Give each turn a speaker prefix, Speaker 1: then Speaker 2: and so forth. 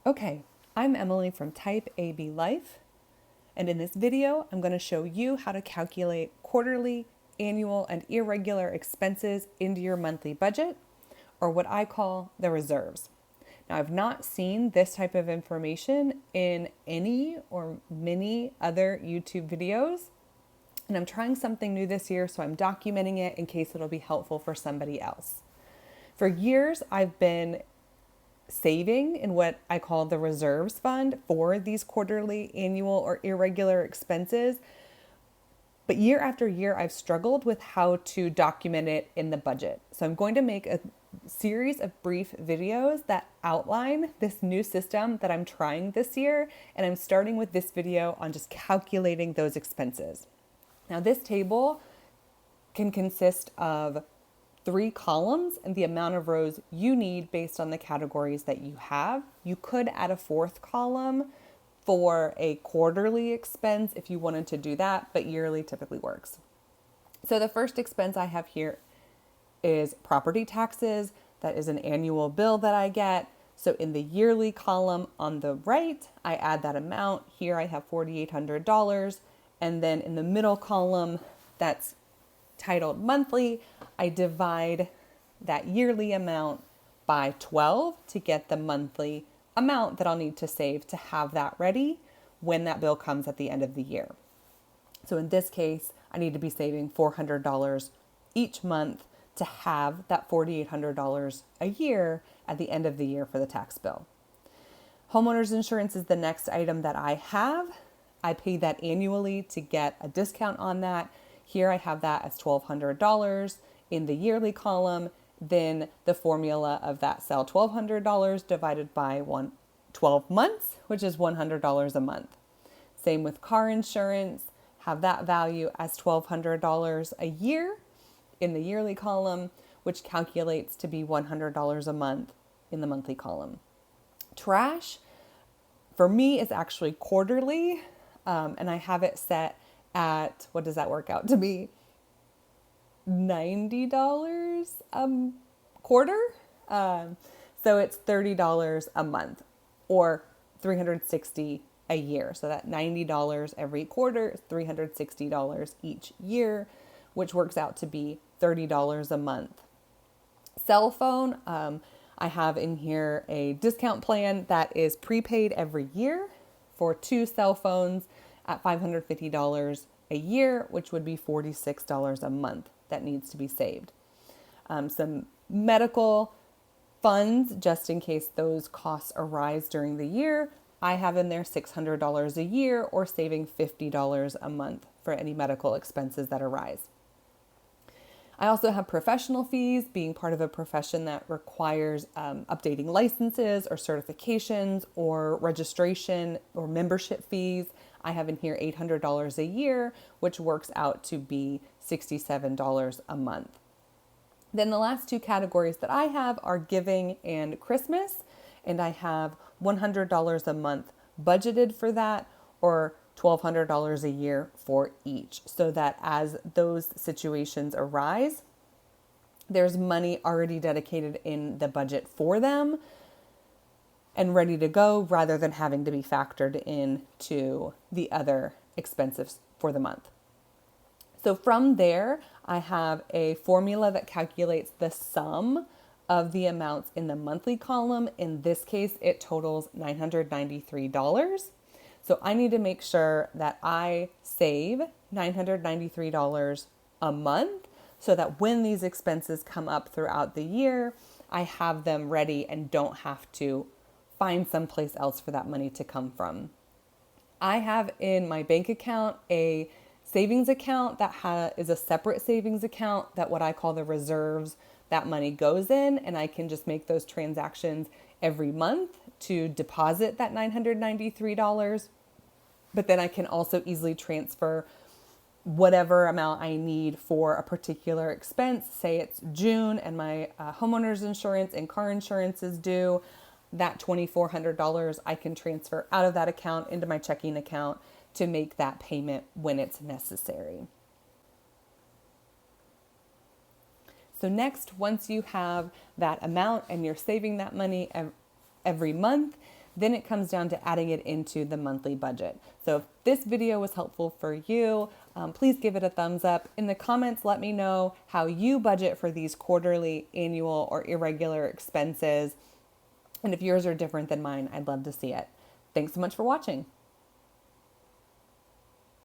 Speaker 1: Okay, I'm Emily from Type AB Life, and in this video, I'm going to show you how to calculate quarterly, annual, and irregular expenses into your monthly budget, or what I call the reserves. Now, I've not seen this type of information in any or many other YouTube videos, and I'm trying something new this year, so I'm documenting it in case it'll be helpful for somebody else. For years, I've been saving in what I call the reserves fund for these quarterly, annual, or irregular expenses. But year after year, I've struggled with how to document it in the budget. So I'm going to make a series of brief videos that outline this new system that I'm trying this year. And I'm starting with this video on just calculating those expenses. Now, this table can consist of 3 columns and the amount of rows you need based on the categories that you have. You could add a 4th column for a quarterly expense if you wanted to do that, but yearly typically works. So the first expense I have here is property taxes. That is an annual bill that I get. So in the yearly column on the right, I add that amount. Here I have $4,800. And then in the middle column, that's titled monthly, I divide that yearly amount by 12 to get the monthly amount that I'll need to save to have that ready when that bill comes at the end of the year. So in this case, I need to be saving $400 each month to have that $4,800 a year at the end of the year for the tax bill. Homeowners insurance is the next item that I have. I pay that annually to get a discount on that. Here I have that as $1,200 in the yearly column. Then the formula of that cell, $1,200 divided by 12 months, which is $100 a month. Same with car insurance, have that value as $1,200 a year in the yearly column, which calculates to be $100 a month in the monthly column. Trash, for me, is actually quarterly, and I have it set at, what does that work out to be? $90 a quarter. So it's $30 a month or $360 a year. So that $90 every quarter is $360 each year, which works out to be $30 a month. Cell phone, I have in here a discount plan that is prepaid every year for 2 cell phones at $550 a year, which would be $46 a month that needs to be saved. Some medical funds, just in case those costs arise during the year, I have in there $600 a year or saving $50 a month for any medical expenses that arise. I also have professional fees, being part of a profession that requires updating licenses or certifications or registration or membership fees. I have in here $800 a year, which works out to be $67 a month. Then the last 2 categories that I have are giving and Christmas, and I have $100 a month budgeted for that, or $1,200 a year for each, so that as those situations arise, there's money already dedicated in the budget for them and ready to go, rather than having to be factored into the other expenses for the month. So from there, I have a formula that calculates the sum of the amounts in the monthly column. In this case, it totals $993. So I need to make sure that I save $993 a month so that when these expenses come up throughout the year, I have them ready and don't have to find someplace else for that money to come from. I have in my bank account a savings account that is a separate savings account that what I call the reserves, that money goes in, and I can just make those transactions every month to deposit that $993. But then I can also easily transfer whatever amount I need for a particular expense. Say it's June and my homeowner's insurance and car insurance is due. That $2,400 I can transfer out of that account into my checking account to make that payment when it's necessary. So next, once you have that amount and you're saving that money every month, Then it comes down to adding it into the monthly budget. So if this video was helpful for you, please give it a thumbs up. In the comments, let me know how you budget for these quarterly, annual, or irregular expenses. And if yours are different than mine, I'd love to see it. Thanks so much for watching.